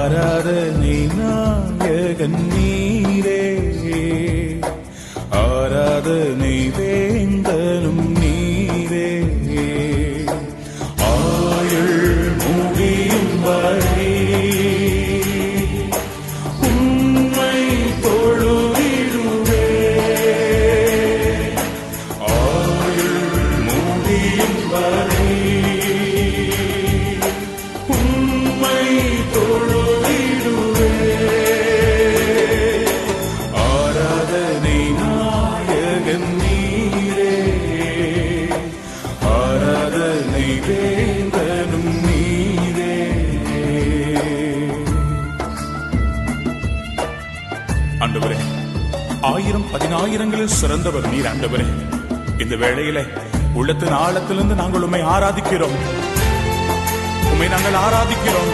ஆராதனை நாயகன் நீரே, ஆராதனை வேந்தனும் நீரே. ஆயுள் முடியும் வரை உம்மை தொழுதிடுவே. ஆயுள் முடியும் வரை உம்மை தொழுதிடுவே. ஆராதனை நாயகன் நீரே, ஆராதனை வேந்தனும் நீரே. ஆண்டவரே, 1000 சிறந்தவர் நீர். ஆண்டவரே, இந்த வேளையில உள்ளத்தின் ஆழத்திலிருந்து நாங்கள் உம்மை ஆராதிக்கிறோம், உம்மை நாங்கள் ஆராதிக்கிறோம்.